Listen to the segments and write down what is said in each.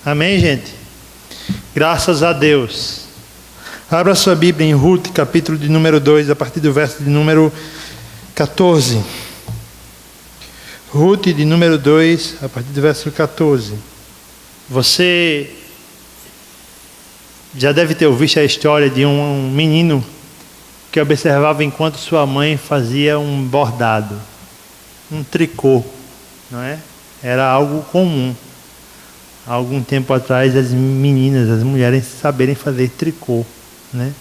Amém, gente? Graças a Deus. Abra sua Bíblia em Ruth, capítulo de número 2, a partir do verso de número 14. Ruth, de número 2, a partir do verso 14. Você já deve ter ouvido a história de um menino que observava enquanto sua mãe fazia um bordado, um tricô, não é? Era algo comum. Há algum tempo atrás, as meninas, as mulheres saberem fazer tricô, né?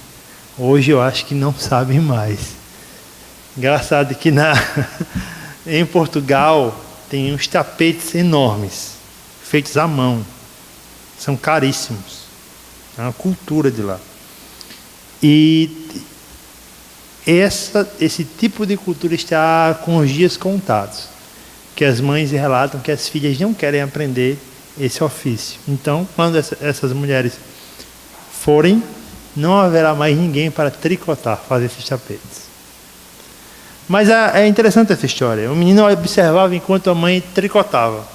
Hoje eu acho que não sabem mais. Engraçado que em Portugal tem uns tapetes enormes, feitos à mão. São caríssimos. É uma cultura de lá. E esse tipo de cultura está com os dias contados. Que as mães relatam que as filhas não querem aprender esse ofício. Então, quando essas mulheres forem, não haverá mais ninguém para tricotar, fazer esses tapetes. Mas é interessante essa história. O menino observava enquanto a mãe tricotava.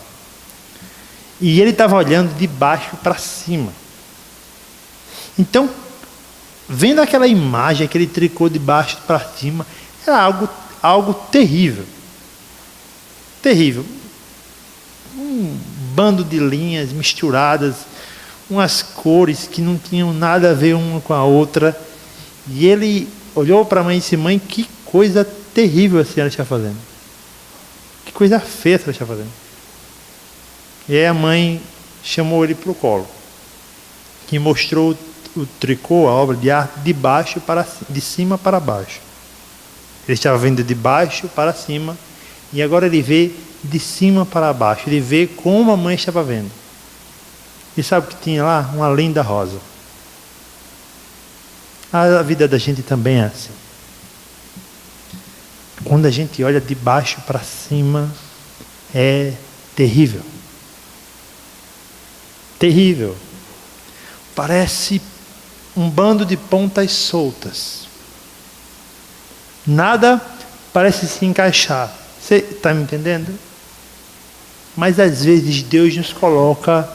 E ele estava olhando de baixo para cima. Então, vendo aquela imagem, aquele tricô de baixo para cima, era algo terrível. Terrível. Um bando de linhas misturadas, umas cores que não tinham nada a ver uma com a outra. E ele olhou para a mãe e disse: mãe, que coisa terrível a senhora está fazendo. Que coisa feia a senhora está fazendo. E aí a mãe chamou ele para o colo e mostrou o tricô, a obra de arte, de cima para baixo. Ele estava vendo de baixo para cima e agora ele vê de cima para baixo. Ele vê como a mãe estava vendo. E sabe o que tinha lá? Uma linda rosa. A vida da gente também é assim. Quando a gente olha de baixo para cima, é terrível. Terrível. Parece um bando de pontas soltas. Nada parece se encaixar. Você está me entendendo? Mas às vezes Deus nos coloca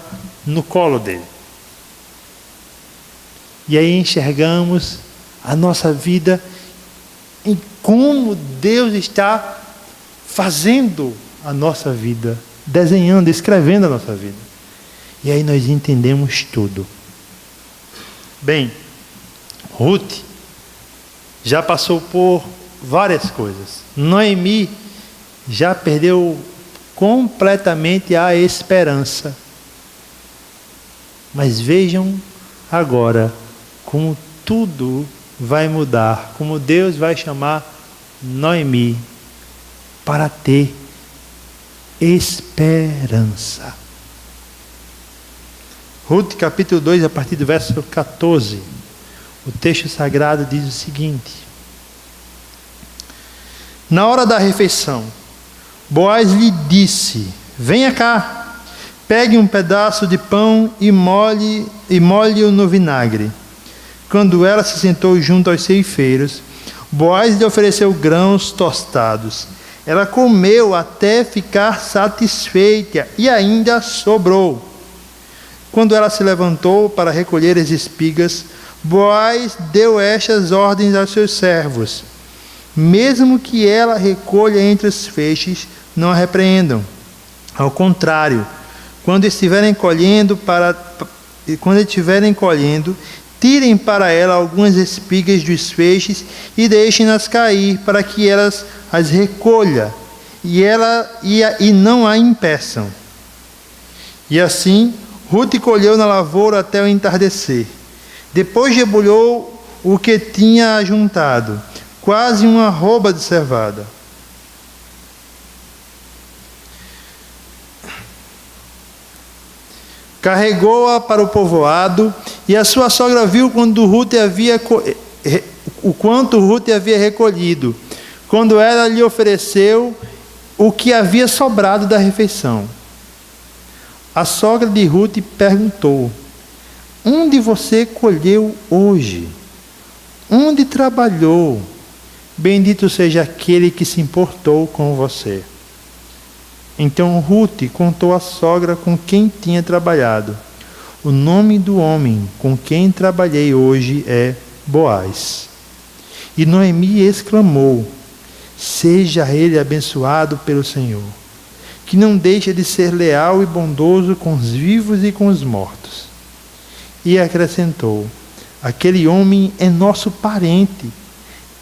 no colo dele. E aí enxergamos a nossa vida em como Deus está fazendo a nossa vida, desenhando, escrevendo a nossa vida. E aí nós entendemos tudo. Bem, Ruth já passou por várias coisas. Noemi já perdeu completamente a esperança. Mas vejam agora como tudo vai mudar, como Deus vai chamar Noemi para ter esperança. Ruth capítulo 2, a partir do verso 14, o texto sagrado diz o seguinte: na hora da refeição, Boaz lhe disse: venha cá, pegue um pedaço de pão e molhe-o no vinagre. Quando ela se sentou junto aos ceifeiros, Boaz lhe ofereceu grãos tostados. Ela comeu até ficar satisfeita e ainda sobrou. Quando ela se levantou para recolher as espigas, Boaz deu estas ordens aos seus servos: mesmo que ela recolha entre os feixes, não a repreendam. Ao contrário, quando estiverem colhendo, tirem para ela algumas espigas dos feixes e deixem-nas cair, para que elas as recolha e não a impeçam. E assim, Ruth colheu na lavoura até o entardecer. Depois debulhou o que tinha ajuntado, quase uma arroba de cevada. Carregou-a para o povoado, e a sua sogra viu quanto Ruth havia recolhido, quando ela lhe ofereceu o que havia sobrado da refeição. A sogra de Ruth perguntou: onde você colheu hoje? Onde trabalhou? Bendito seja aquele que se importou com você. Então Ruth contou à sogra com quem tinha trabalhado. O nome do homem com quem trabalhei hoje é Boaz. E Noemi exclamou: seja ele abençoado pelo Senhor, que não deixa de ser leal e bondoso com os vivos e com os mortos. E acrescentou: aquele homem é nosso parente,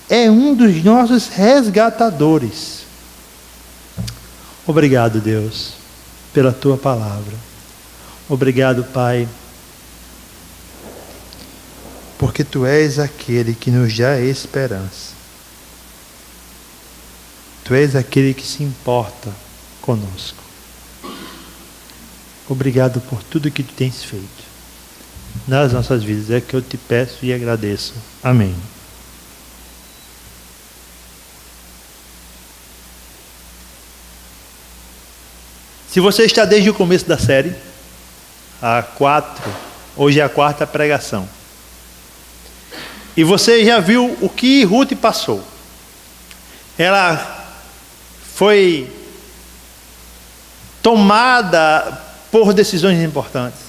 é um dos nossos resgatadores. Obrigado, Deus, pela tua palavra. Obrigado, Pai, porque tu és aquele que nos dá esperança. Tu és aquele que se importa conosco. Obrigado por tudo que tu tens feito nas nossas vidas. É que eu te peço e agradeço. Amém. Se você está desde o começo da série, hoje é a 4ª pregação, e você já viu o que Ruth passou. Ela foi tomada por decisões importantes,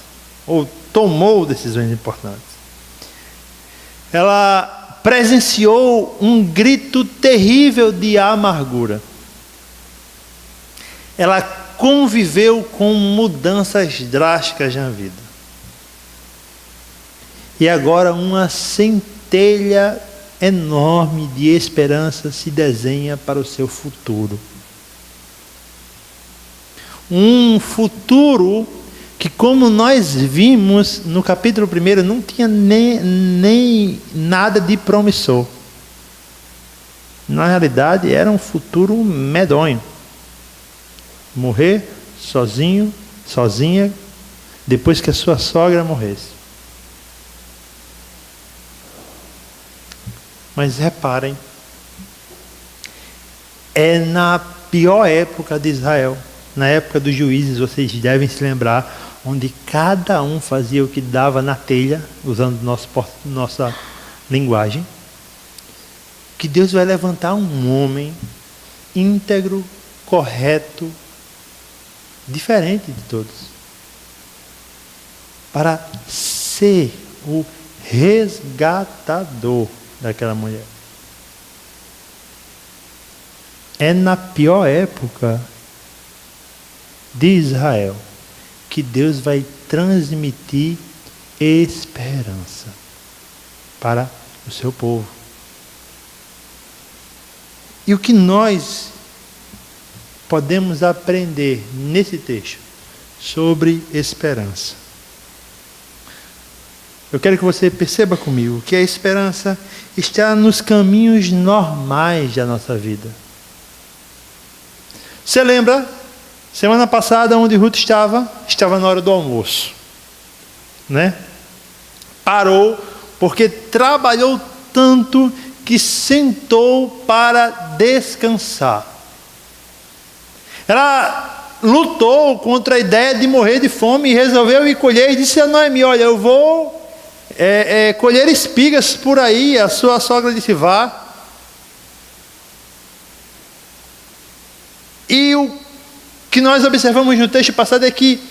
ou tomou decisões importantes. Ela presenciou um grito terrível de amargura. Ela conviveu com mudanças drásticas na vida. E agora uma centelha enorme de esperança se desenha para o seu futuro. Um futuro que, como nós vimos no capítulo 1, não tinha nem nada de promissor. Na realidade, era um futuro medonho. Morrer sozinha, depois que a sua sogra morresse. Mas reparem, é na pior época de Israel, na época dos juízes, vocês devem se lembrar, onde cada um fazia o que dava na telha, usando nossa linguagem, que Deus vai levantar um homem íntegro, correto, diferente de todos, para ser o resgatador daquela mulher. É na pior época de Israel que Deus vai transmitir esperança para o seu povo. E o que nós podemos aprender nesse texto sobre esperança? Eu quero que você perceba comigo que a esperança está nos caminhos normais da nossa vida. Você lembra? Semana passada, onde Ruth estava na hora do almoço, né? Parou, porque trabalhou tanto que sentou para descansar. Ela lutou contra a ideia de morrer de fome e resolveu ir colher, e disse a Noemi: olha, eu vou colher espigas por aí. A sua sogra disse: vá. E o que nós observamos no texto passado é que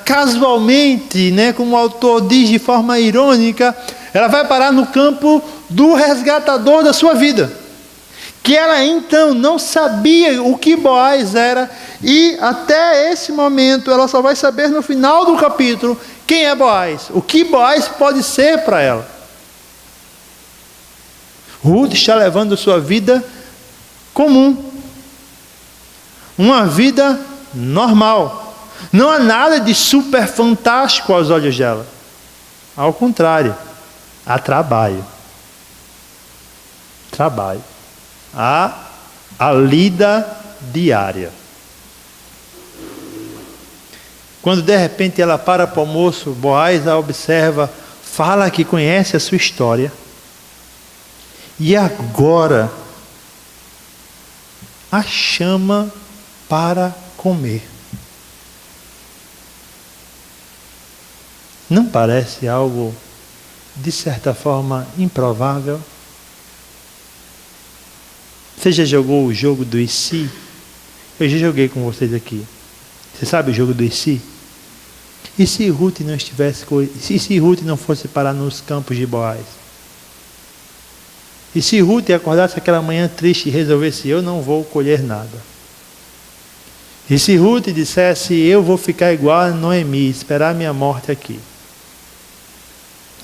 casualmente, né, como o autor diz de forma irônica, ela vai parar no campo do resgatador da sua vida, que ela então não sabia o que Boaz era, e até esse momento ela só vai saber no final do capítulo quem é Boaz, o que Boaz pode ser para ela. Ruth está levando sua vida comum, uma vida normal. Não há nada de super fantástico aos olhos dela. Ao contrário, há trabalho. Há a lida diária. Quando de repente ela para para o almoço, Boaz a observa, fala que conhece a sua história. E agora a chama para comer. Não parece algo, de certa forma, improvável? Você já jogou o jogo do e se? Eu já joguei com vocês aqui. Você sabe o jogo do e se? E se Ruth não estivesse, se Ruth não fosse parar nos campos de Boaz? E se Ruth acordasse aquela manhã triste e resolvesse, eu não vou colher nada? E se Ruth dissesse, eu vou ficar igual a Noemi, esperar a minha morte aqui?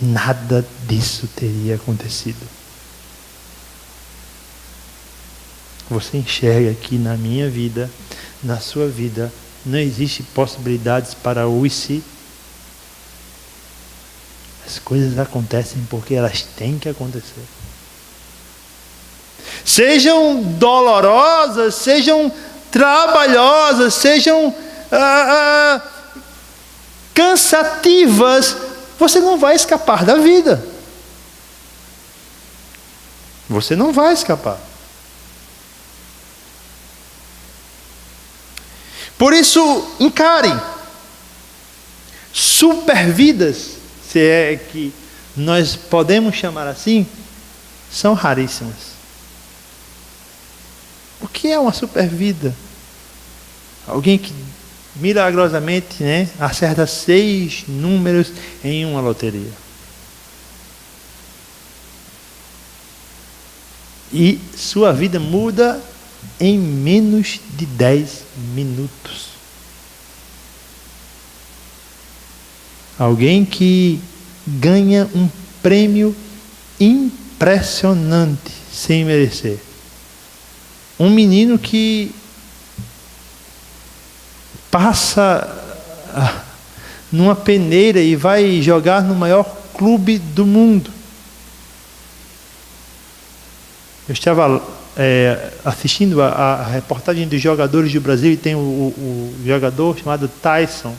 Nada disso teria acontecido. Você enxerga que na minha vida, na sua vida, não existe possibilidades para o e se. As coisas acontecem porque elas têm que acontecer. Sejam dolorosas, sejam trabalhosas, sejam cansativas, você não vai escapar da vida. Você não vai escapar. Por isso, encare. Supervidas, se é que nós podemos chamar assim, são raríssimas. O que é uma supervida? Alguém que milagrosamente, acerta 6 números em uma loteria. E sua vida muda em menos de 10 minutos. Alguém que ganha um prêmio impressionante sem merecer. Um menino que passa numa peneira e vai jogar no maior clube do mundo. Eu estava assistindo a reportagem dos jogadores do Brasil e tem o jogador chamado Tyson.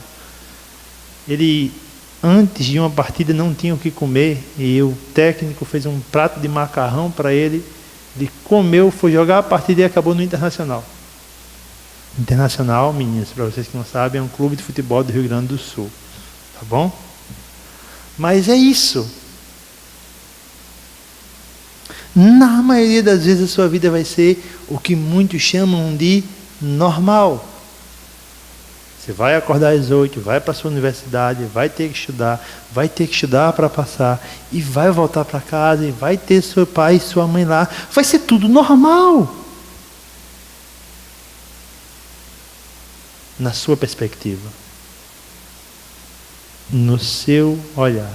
Ele, antes de uma partida, não tinha o que comer e o técnico fez um prato de macarrão para ele. Ele comeu, foi jogar a partida e acabou no Internacional. Internacional, meninas, para vocês que não sabem, é um clube de futebol do Rio Grande do Sul. Tá bom? Mas é isso. Na maioria das vezes a sua vida vai ser o que muitos chamam de normal. Você vai acordar às 8, vai para a sua universidade, vai ter que estudar para passar, e vai voltar para casa, e vai ter seu pai e sua mãe lá. Vai ser tudo normal. Na sua perspectiva. No seu olhar.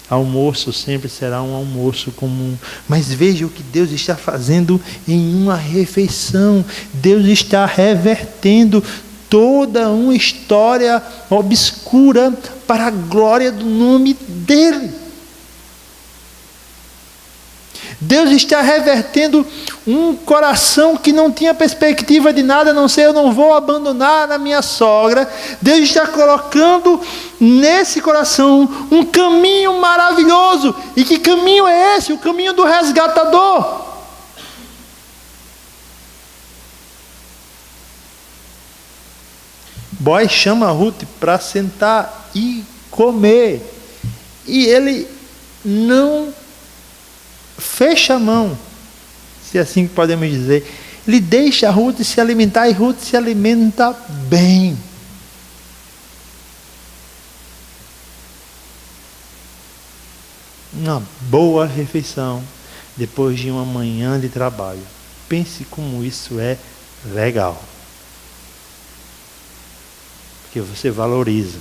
Almoço sempre será um almoço comum. Mas veja o que Deus está fazendo em uma refeição. Deus está revertendo toda uma história obscura para a glória do nome dEle. Deus está revertendo um coração que não tinha perspectiva de nada, a não ser eu não vou abandonar a minha sogra. Deus está colocando nesse coração um caminho maravilhoso. E que caminho é esse? O caminho do resgatador. Boaz chama Ruth para sentar e comer. E ele não fecha a mão, se é assim que podemos dizer. Ele deixa a Ruth se alimentar e Ruth se alimenta bem. Uma boa refeição depois de uma manhã de trabalho. Pense como isso é legal. Porque você valoriza.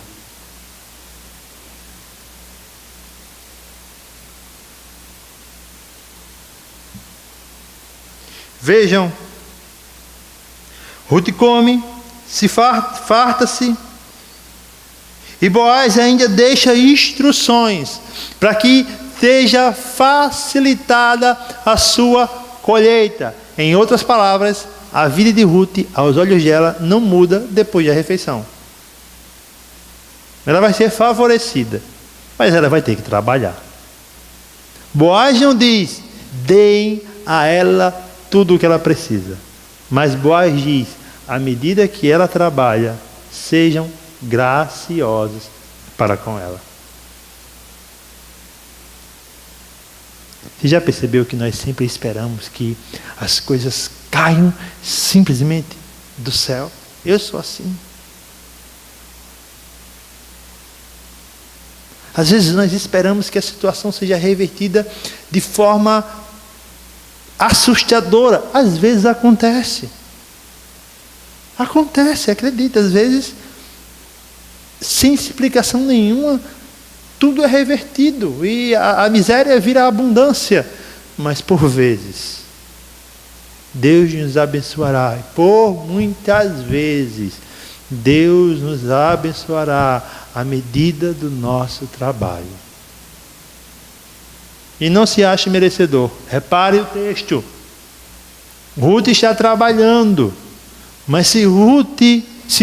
Vejam, Ruth come, se farta-se, e Boaz ainda deixa instruções para que seja facilitada a sua colheita. Em outras palavras, a vida de Ruth, aos olhos dela, não muda depois da refeição. Ela vai ser favorecida, mas ela vai ter que trabalhar. Boaz não diz, deem a ela tudo o que ela precisa. Mas Boaz diz, à medida que ela trabalha, sejam graciosos para com ela. Você já percebeu que nós sempre esperamos que as coisas caiam simplesmente do céu? Eu sou assim. Às vezes nós esperamos que a situação seja revertida de forma assustadora. Às vezes acontece. Acontece, acredita. Às vezes, sem explicação nenhuma, tudo é revertido. E a miséria vira abundância. Mas por vezes, Deus nos abençoará. E por muitas vezes, Deus nos abençoará à medida do nosso trabalho. E não se ache merecedor. Repare o texto. Ruth está trabalhando. Mas se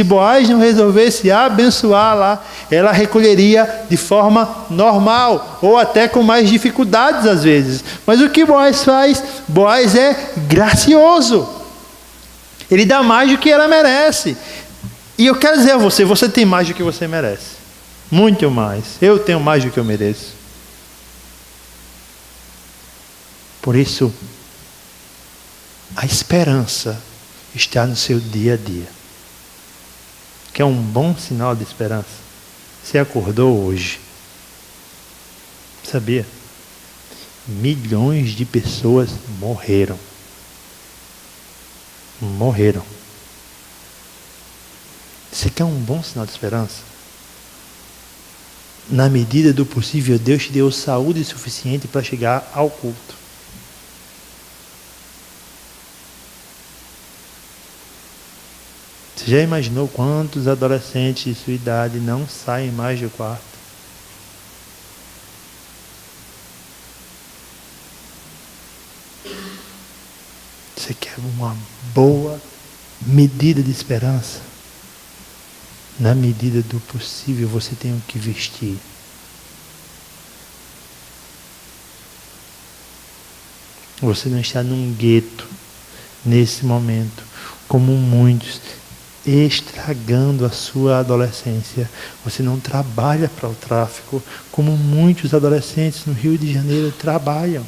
Boaz não resolvesse abençoá-la, ela recolheria de forma normal, ou até com mais dificuldades às vezes. Mas o que Boaz faz? Boaz é gracioso. Ele dá mais do que ela merece. E eu quero dizer a você, você tem mais do que você merece. Muito mais. Eu tenho mais do que eu mereço. Por isso, a esperança está no seu dia a dia. Que é um bom sinal de esperança. Você acordou hoje. Sabia? Milhões de pessoas morreram. Morreram. Você quer um bom sinal de esperança? Na medida do possível, Deus te deu saúde suficiente para chegar ao culto. Você já imaginou quantos adolescentes de sua idade não saem mais do quarto? Você quer uma boa medida de esperança? Na medida do possível, você tem o que vestir. Você não está num gueto nesse momento, como muitos, estragando a sua adolescência. Você não trabalha para o tráfico, como muitos adolescentes no Rio de Janeiro trabalham.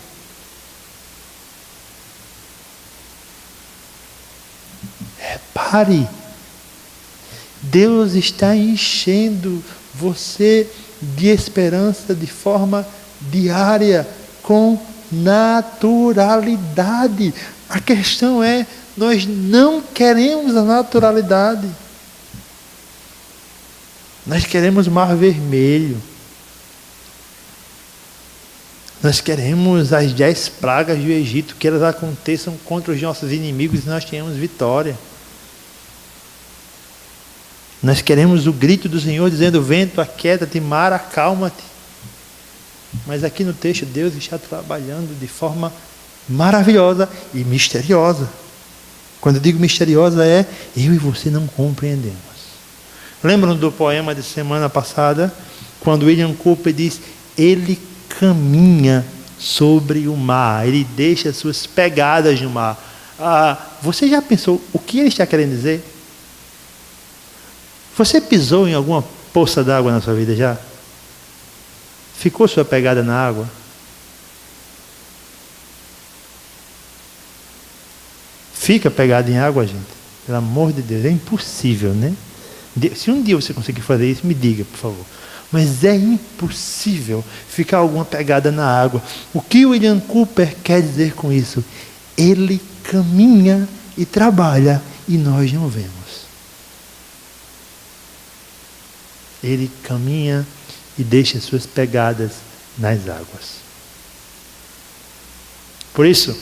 Repare, Deus está enchendo você de esperança de forma diária, com naturalidade. A questão é, nós não queremos a naturalidade. Nós queremos o Mar Vermelho. Nós queremos as 10 pragas do Egito, que elas aconteçam contra os nossos inimigos e nós tenhamos vitória. Nós queremos o grito do Senhor dizendo: vento, aquieta-te, mar, acalma-te. Mas aqui no texto, Deus está trabalhando de forma maravilhosa e misteriosa. Quando eu digo misteriosa, é eu e você não compreendemos. Lembram do poema de semana passada? Quando William Cooper diz: ele caminha sobre o mar, ele deixa suas pegadas no mar. Você já pensou o que ele está querendo dizer? Você pisou em alguma poça d'água na sua vida já? Ficou sua pegada na água? Fica pegado em água, gente? Pelo amor de Deus, é impossível, né? Se um dia você conseguir fazer isso, me diga, por favor. Mas é impossível ficar alguma pegada na água. O que William Cooper quer dizer com isso? Ele caminha e trabalha e nós não vemos. Ele caminha e deixa suas pegadas nas águas. Por isso,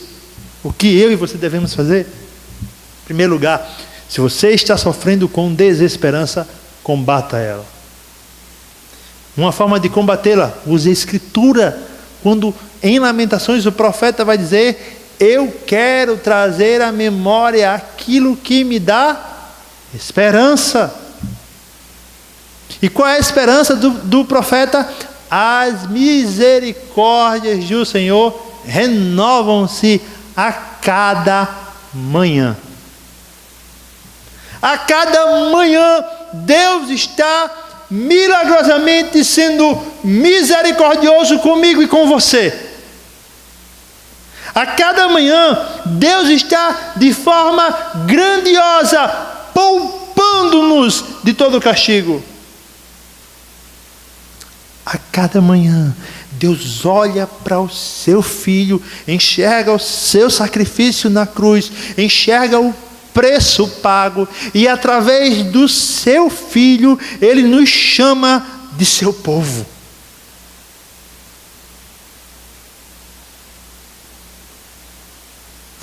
o que eu e você devemos fazer? Em primeiro lugar, se você está sofrendo com desesperança, combata ela. Uma forma de combatê-la, use a Escritura. Quando em Lamentações o profeta vai dizer: eu quero trazer à memória aquilo que me dá esperança. E qual é a esperança do profeta? As misericórdias do Senhor renovam-se a cada manhã. A cada manhã, Deus está milagrosamente sendo misericordioso comigo e com você. A cada manhã, Deus está de forma grandiosa poupando-nos de todo castigo. A cada manhã, Deus olha para o seu filho, enxerga o seu sacrifício na cruz, enxerga o preço pago, e através do seu filho, Ele nos chama de seu povo.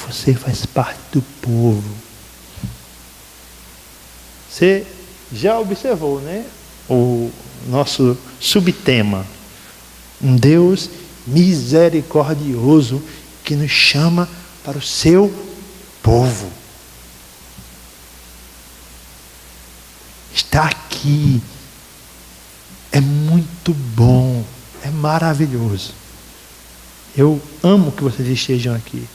Você faz parte do povo. Você já observou, né? O nosso subtema. Um Deus misericordioso que nos chama para o seu povo. Está aqui. É muito bom. É maravilhoso. Eu amo que vocês estejam aqui.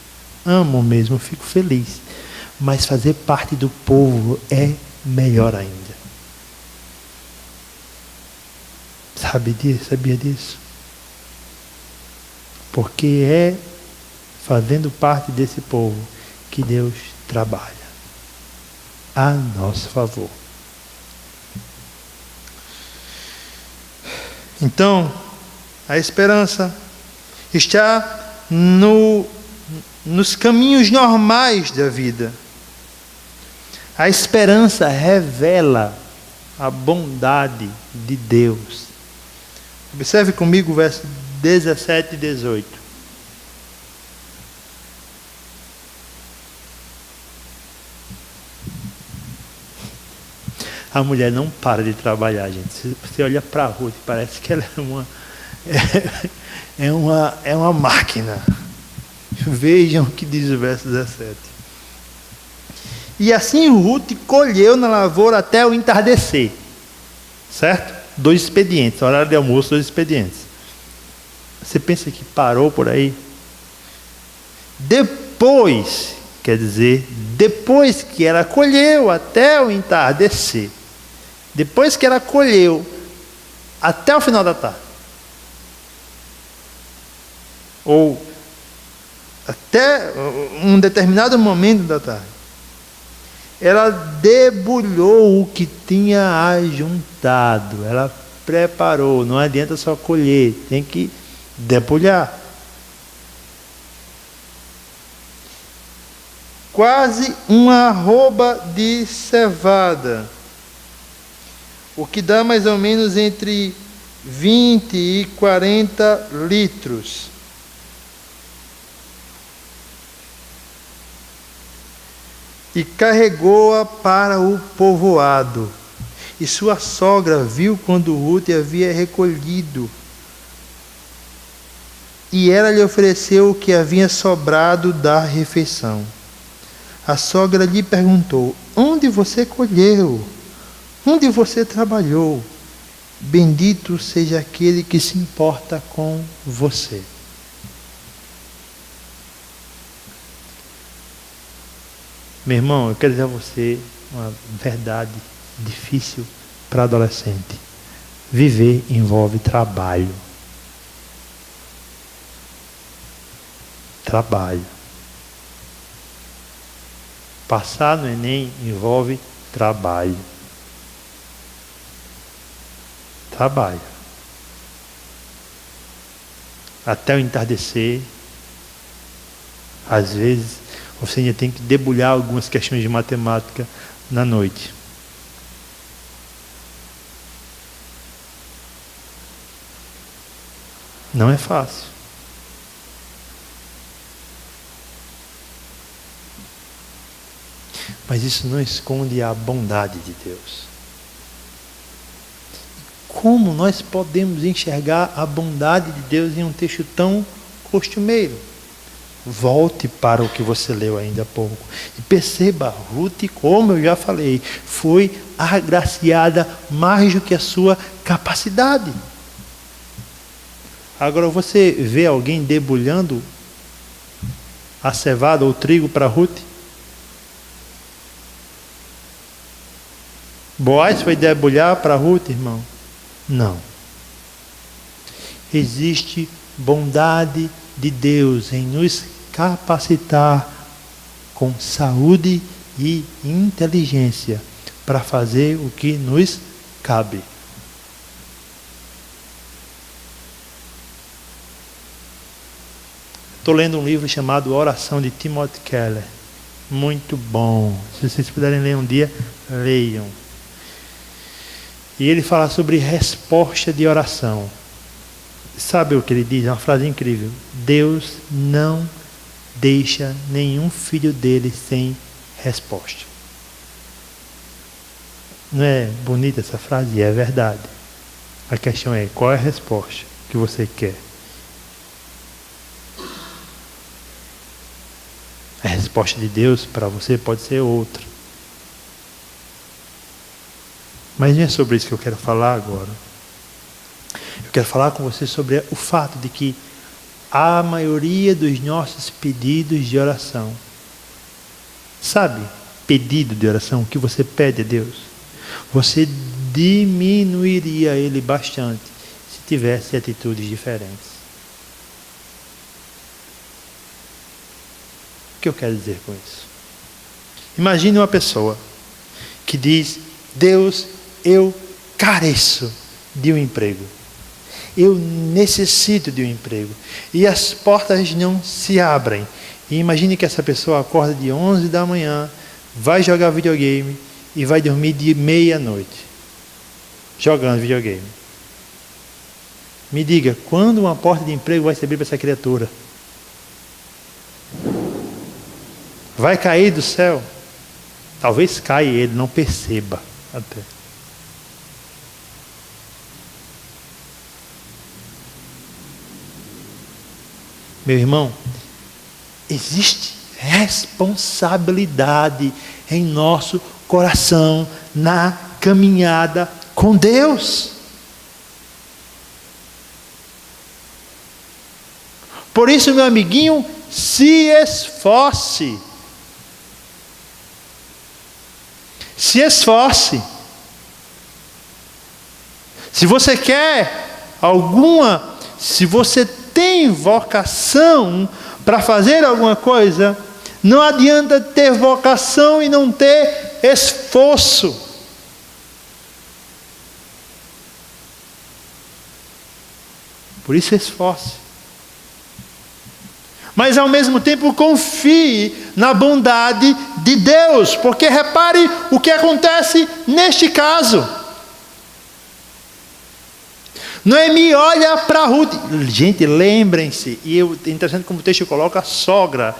Amo mesmo, fico feliz. Mas fazer parte do povo é melhor ainda. Sabia disso? Porque é fazendo parte desse povo que Deus trabalha a nosso favor. Então, a esperança está nos caminhos normais da vida. A esperança revela a bondade de Deus. Observe comigo o verso 17 e 18. A mulher não para de trabalhar, gente. Se você olha para a Ruth, parece que ela é uma máquina. Vejam o que diz o verso 17. E assim Ruth colheu na lavoura até o entardecer. Certo? 2 expedientes, horário de almoço, 2 expedientes. Você pensa que parou por aí? Depois que ela colheu até o entardecer, depois que ela colheu até o final da tarde, ou até um determinado momento da tarde, ela debulhou o que tinha ajuntado, ela preparou. Não adianta só colher, tem que debulhar. Quase uma arroba de cevada, o que dá mais ou menos entre 20 e 40 litros. E carregou-a para o povoado. E sua sogra viu quando Ruth havia recolhido. E ela lhe ofereceu o que havia sobrado da refeição. A sogra lhe perguntou: onde você colheu? Onde você trabalhou? Bendito seja aquele que se importa com você. Meu irmão, eu quero dizer a você uma verdade difícil para adolescente. Viver envolve trabalho. Trabalho. Passar no Enem envolve trabalho. Trabalho. Até o entardecer. Às vezes, você ainda tem que debulhar algumas questões de matemática na noite. Não é fácil. Mas isso não esconde a bondade de Deus. Como nós podemos enxergar a bondade de Deus em um texto tão costumeiro? Volte para o que você leu ainda há pouco e perceba, Ruth, como eu já falei, foi agraciada mais do que a sua capacidade. Agora você vê alguém debulhando a cevada ou o trigo para Ruth? Boaz foi debulhar para Ruth, irmão? Não. Existe bondade de Deus em nos capacitar com saúde e inteligência para fazer o que nos cabe. Estou lendo um livro chamado Oração, de Timothy Keller. Muito bom. Se vocês puderem ler um dia, leiam. E ele fala sobre resposta de oração. Sabe o que ele diz? É uma frase incrível. Deus não deixa nenhum filho dele sem resposta. Não é bonita essa frase? É verdade. A questão é, qual é a resposta que você quer? A resposta de Deus para você pode ser outra. Mas não é sobre isso que eu quero falar agora. Eu quero falar com você sobre o fato de que a maioria dos nossos pedidos de oração, sabe, pedido de oração que você pede a Deus, você diminuiria ele bastante se tivesse atitudes diferentes. O que eu quero dizer com isso? Imagine uma pessoa que diz: Deus, eu careço de um emprego. Eu necessito de um emprego. E as portas não se abrem. E imagine que essa pessoa acorda de 11 da manhã, vai jogar videogame e vai dormir de meia-noite, jogando videogame. Me diga, quando uma porta de emprego vai se abrir para essa criatura? Vai cair do céu? Talvez caia e ele não perceba até. Meu irmão, existe responsabilidade em nosso coração na caminhada com Deus. Por isso, meu amiguinho, se esforce. Se esforce. Se você quer se você tem vocação para fazer alguma coisa, não adianta ter vocação e não ter esforço. Por isso, esforce. Mas ao mesmo tempo confie na bondade de Deus, porque repare o que acontece neste caso. Noemi olha para Ruth. Gente, lembrem-se, e é interessante como o texto coloca a sogra,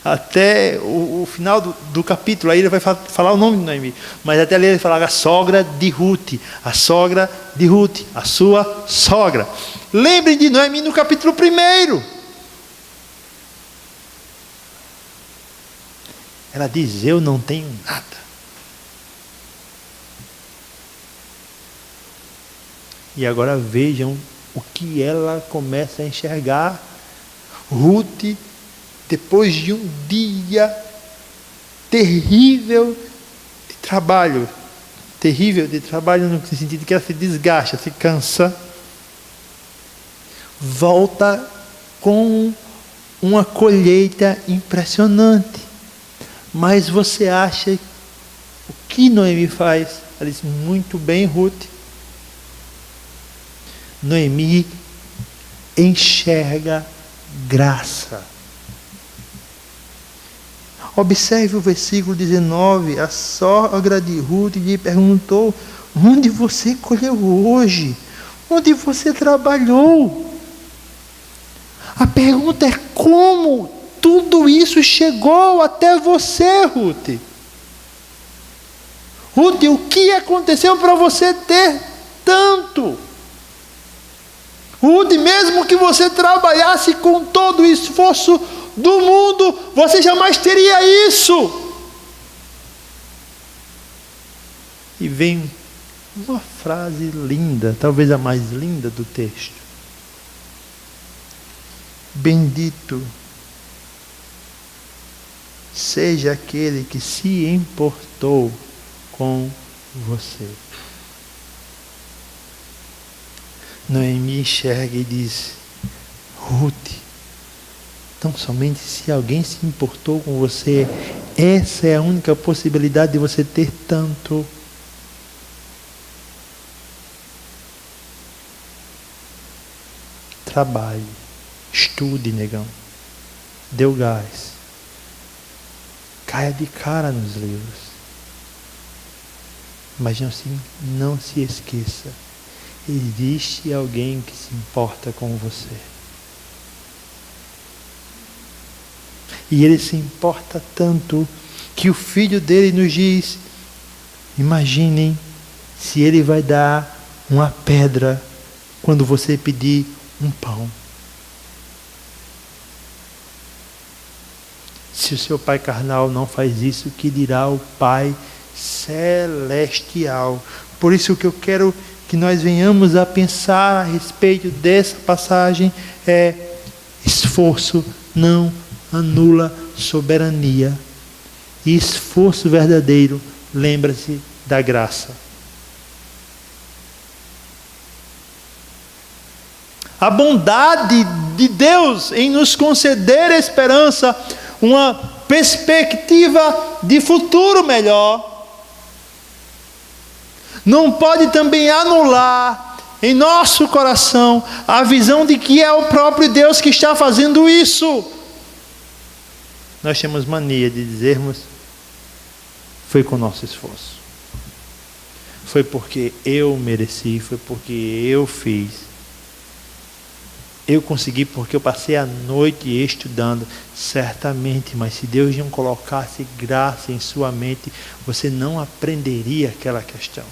até o final do capítulo, aí ele vai falar o nome de Noemi, mas até ali ele fala a sogra de Ruth, a sogra de Ruth, a sua sogra. Lembrem de Noemi no capítulo 1. Ela diz: eu não tenho nada. E agora vejam o que ela começa a enxergar. Ruth, depois de um dia terrível de trabalho no sentido que ela se desgasta, se cansa, volta com uma colheita impressionante. Mas você acha o que Noemi faz? Ela diz: muito bem, Ruth. Noemi enxerga graça. Observe o versículo 19. A sogra de Ruth lhe perguntou: onde você colheu hoje? Onde você trabalhou? A pergunta é: como tudo isso chegou até você, Ruth? Ruth, o que aconteceu para você ter tanto? Ruth, mesmo que você trabalhasse com todo o esforço do mundo, você jamais teria isso. E vem uma frase linda, talvez a mais linda do texto. Bendito seja aquele que se importou com você. Noemi enxerga e diz: Ruth, tão somente se alguém se importou com você, essa é a única possibilidade de você ter tanto. Trabalhe, Estude, negão. Dê o gás. Caia de cara nos livros. Mas não se esqueça. Existe alguém que se importa com você. E ele se importa tanto que o filho dele nos diz: imaginem se ele vai dar uma pedra quando você pedir um pão. Se o seu pai carnal não faz isso, que dirá o Pai celestial? Por isso o que eu quero que nós venhamos a pensar a respeito dessa passagem é: esforço não anula soberania. E esforço verdadeiro, lembra-se da graça. A bondade de Deus em nos conceder esperança, uma perspectiva de futuro melhor, não pode também anular em nosso coração a visão de que é o próprio Deus que está fazendo isso. Nós temos mania de dizermos: foi com nosso esforço, foi porque eu mereci, foi porque eu fiz, eu consegui porque eu passei a noite estudando. Certamente, mas se Deus não colocasse graça em sua mente, você não aprenderia aquela questão.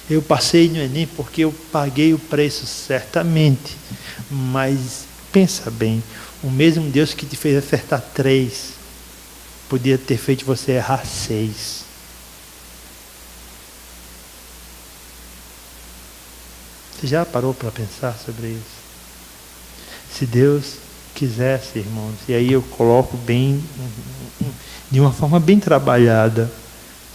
Eu passei no Enem porque eu paguei o preço, certamente. Mas pensa bem, o mesmo Deus que te fez acertar 3, podia ter feito você errar 6. Você já parou para pensar sobre isso? Se Deus quisesse, irmãos, e aí eu coloco bem, de uma forma bem trabalhada,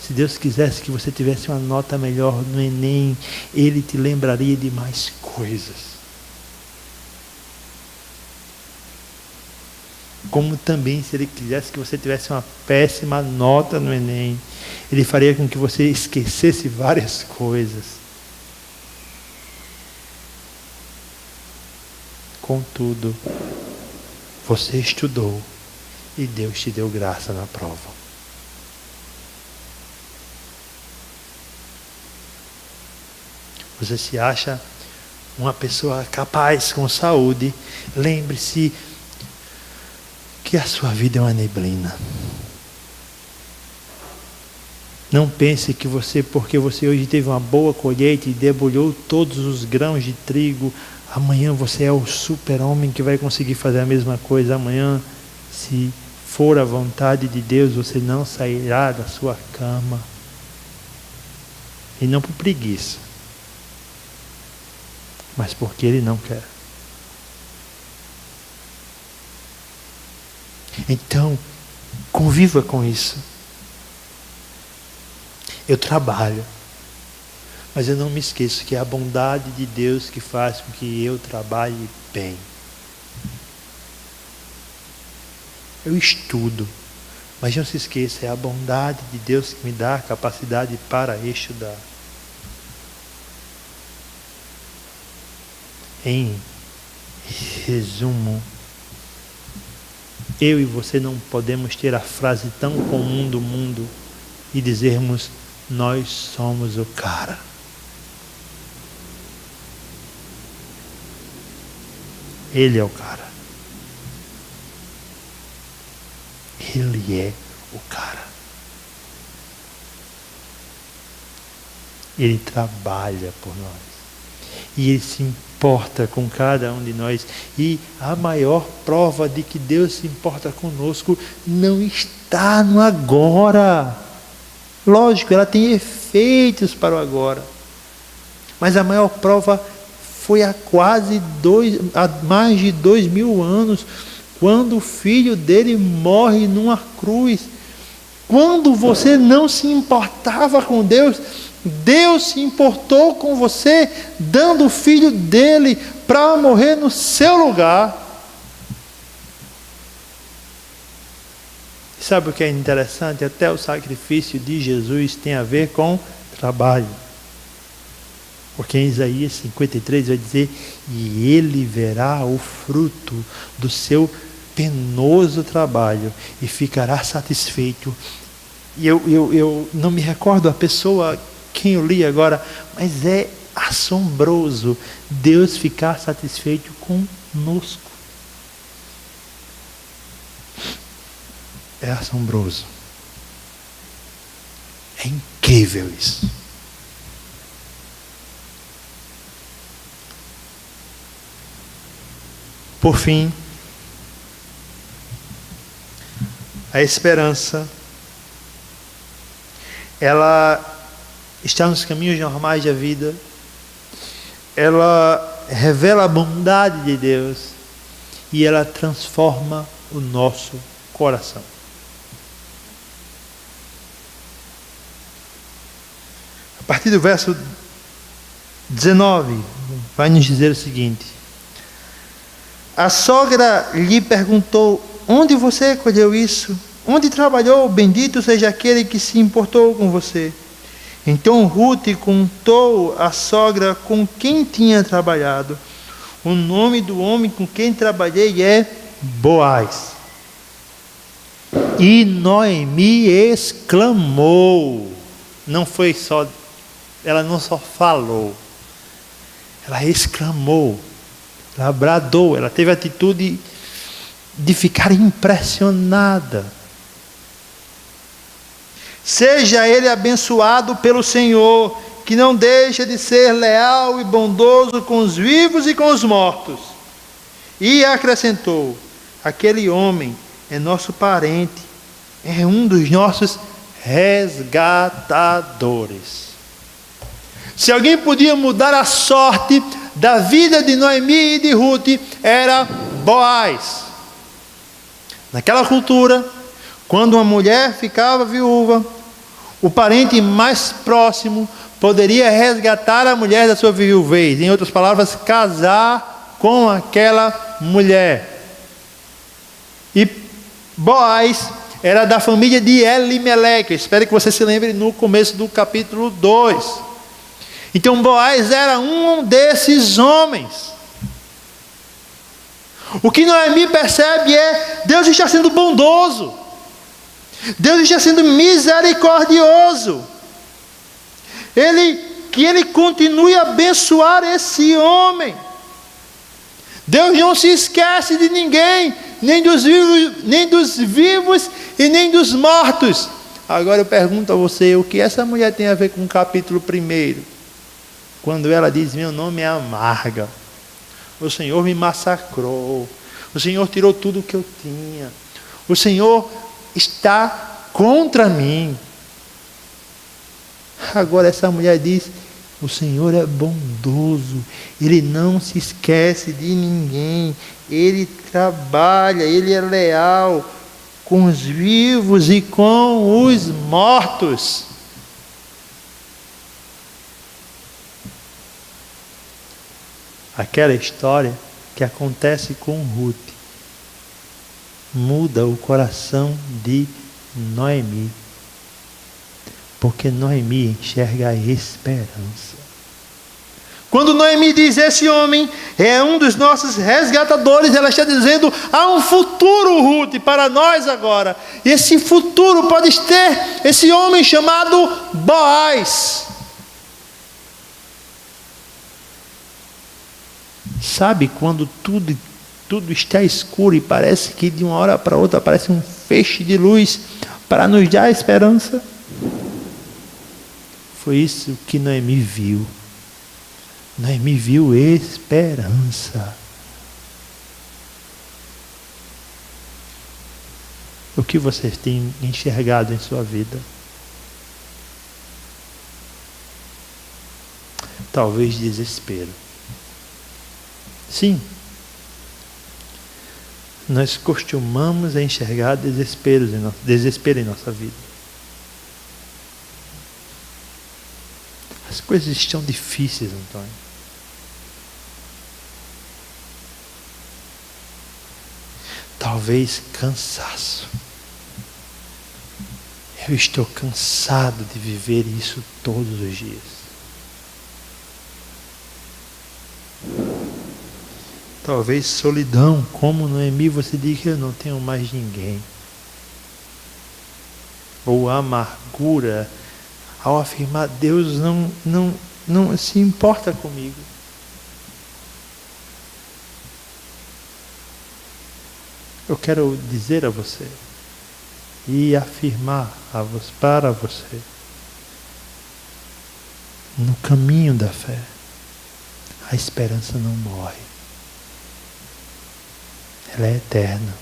se Deus quisesse que você tivesse uma nota melhor no Enem, Ele te lembraria de mais coisas. Como também, se Ele quisesse que você tivesse uma péssima nota no Enem, Ele faria com que você esquecesse várias coisas. Contudo, você estudou e Deus te deu graça na prova. Você se acha uma pessoa capaz, com saúde, lembre-se que a sua vida é uma neblina. Não pense que porque você hoje teve uma boa colheita e debulhou todos os grãos de trigo, amanhã você é o super-homem que vai conseguir fazer a mesma coisa. Amanhã, se for a vontade de Deus, você não sairá da sua cama. E não por preguiça, mas porque Ele não quer. Então, conviva com isso. Eu trabalho, mas eu não me esqueço que é a bondade de Deus que faz com que eu trabalhe bem. Eu estudo, mas não se esqueça, é a bondade de Deus que me dá a capacidade para estudar. Em resumo, eu e você não podemos ter a frase tão comum do mundo e dizermos: nós somos o cara. Ele é o cara. Ele é o cara. Ele trabalha por nós. E Ele se importa com cada um de nós. E a maior prova de que Deus se importa conosco não está no agora. Lógico, ela tem efeitos para o agora. Mas a maior prova foi há mais de 2000 anos, quando o filho dele morre numa cruz. Quando você não se importava com Deus, Deus se importou com você, dando o filho dele para morrer no seu lugar. Sabe o que é interessante? Até o sacrifício de Jesus tem a ver com trabalho. Porque em Isaías 53 vai dizer: e ele verá o fruto do seu penoso trabalho e ficará satisfeito. E eu não me recordo a pessoa quem eu li agora, mas é assombroso Deus ficar satisfeito conosco. É assombroso. É incrível isso. Por fim, a esperança, ela está nos caminhos normais da vida, ela revela a bondade de Deus e ela transforma o nosso coração. A partir do verso 19, vai nos dizer o seguinte: a sogra lhe perguntou: onde você colheu isso? Onde trabalhou? Bendito seja aquele que se importou com você. Então Ruth contou à sogra com quem tinha trabalhado. O nome do homem com quem trabalhei é Boaz. E Noemi exclamou. Não foi só, ela não só falou, ela exclamou, ela bradou, ela teve a atitude de ficar impressionada. Seja ele abençoado pelo Senhor, que não deixa de ser leal e bondoso com os vivos e com os mortos. E acrescentou: aquele homem é nosso parente, é um dos nossos resgatadores. Se alguém podia mudar a sorte da vida de Noemi e de Ruth, era Boaz. Naquela cultura, quando uma mulher ficava viúva, o parente mais próximo poderia resgatar a mulher da sua viuvez. Em outras palavras, casar com aquela mulher. E Boaz era da família de Elimeleque. Espero que você se lembre no começo do capítulo 2. Então Boaz era um desses homens. O que Noemi percebe é: Deus está sendo bondoso, Deus está sendo misericordioso, que Ele continue a abençoar esse homem. Deus não se esquece de ninguém, nem dos vivos e nem dos mortos. Agora eu pergunto a você: o que essa mulher tem a ver com o capítulo 1? Quando ela diz: meu nome é amarga, o Senhor me massacrou, o Senhor tirou tudo o que eu tinha, o Senhor está contra mim. Agora essa mulher diz: o Senhor é bondoso, Ele não se esquece de ninguém, Ele trabalha, Ele é leal com os vivos e com os mortos. Aquela história que acontece com Ruth muda o coração de Noemi, porque Noemi enxerga a esperança. Quando Noemi diz: esse homem é um dos nossos resgatadores, ela está dizendo: há um futuro, Ruth, para nós agora. E esse futuro pode ter esse homem chamado Boaz. Sabe quando tudo está escuro e parece que de uma hora para outra aparece um feixe de luz para nos dar esperança? Foi isso que Noemi viu. Noemi viu esperança. O que você tem enxergado em sua vida? Talvez desespero. Sim, nós costumamos enxergar desespero em nossa vida. As coisas estão difíceis, Antônio. Talvez cansaço. Eu estou cansado de viver isso todos os dias. talvez solidão, como Noemi, você diz que eu não tenho mais ninguém. Ou amargura, ao afirmar, Deus não se importa comigo. Eu quero dizer a você e afirmar para você, no caminho da fé, a esperança não morre. Ela é eterna.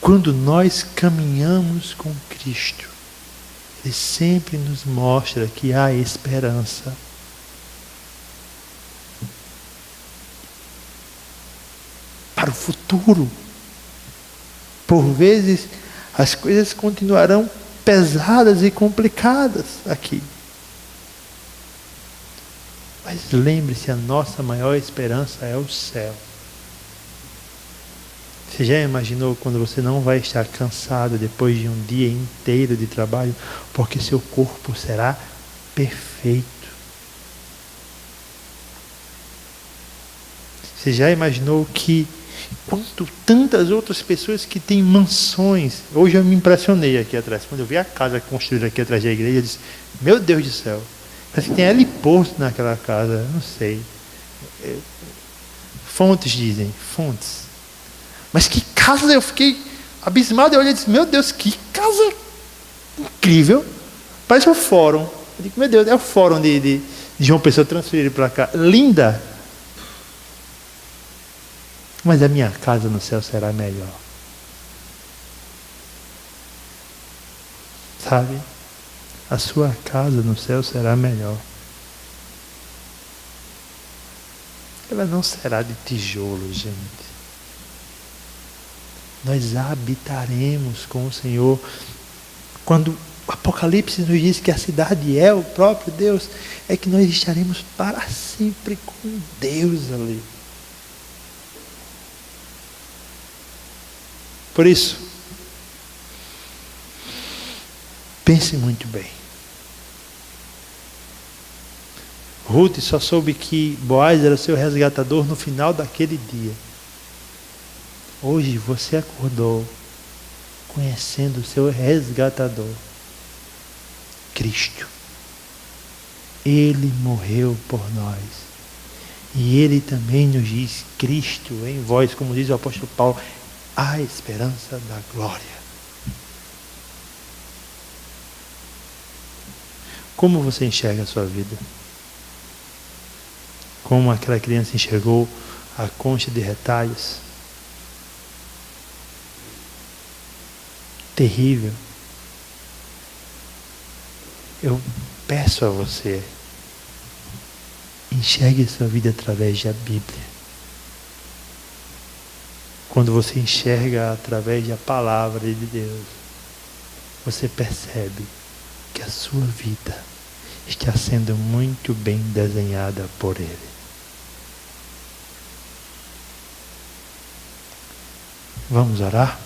Quando nós caminhamos com Cristo, Ele sempre nos mostra que há esperança. Para o futuro. Por vezes, as coisas continuarão pesadas e complicadas aqui. Mas lembre-se, a nossa maior esperança é o céu. Você já imaginou quando você não vai estar cansado depois de um dia inteiro de trabalho, porque seu corpo será perfeito? Você já imaginou que quanto tantas outras pessoas que têm mansões? Hoje eu me impressionei aqui atrás, quando eu vi a casa construída aqui atrás da igreja, eu disse, meu Deus do céu, parece que tem heliporto naquela casa, não sei. Fontes dizem, fontes. Mas que casa, eu fiquei abismado, eu olhei e disse, meu Deus, que casa incrível. Parece um fórum. Eu digo, meu Deus, é o fórum de João Pessoa transferido para cá. Linda. Mas a minha casa no céu será melhor. Sabe? A sua casa no céu será melhor. Ela não será de tijolo, gente. Nós habitaremos com o Senhor. Quando o Apocalipse nos diz que a cidade é o próprio Deus, é que nós estaremos para sempre com Deus ali. Por isso, pense muito bem. Ruth só soube que Boaz era seu resgatador no final daquele dia. Hoje você acordou conhecendo o seu resgatador, Cristo. Ele morreu por nós. E Ele também nos diz, Cristo em vós, como diz o apóstolo Paulo, a esperança da glória. Como você enxerga a sua vida? Como aquela criança enxergou a concha de retalhos? Terrível. Eu peço a você, enxergue a sua vida através da Bíblia. Quando você enxerga através da palavra de Deus, você percebe que a sua vida está sendo muito bem desenhada por Ele. Vamos orar?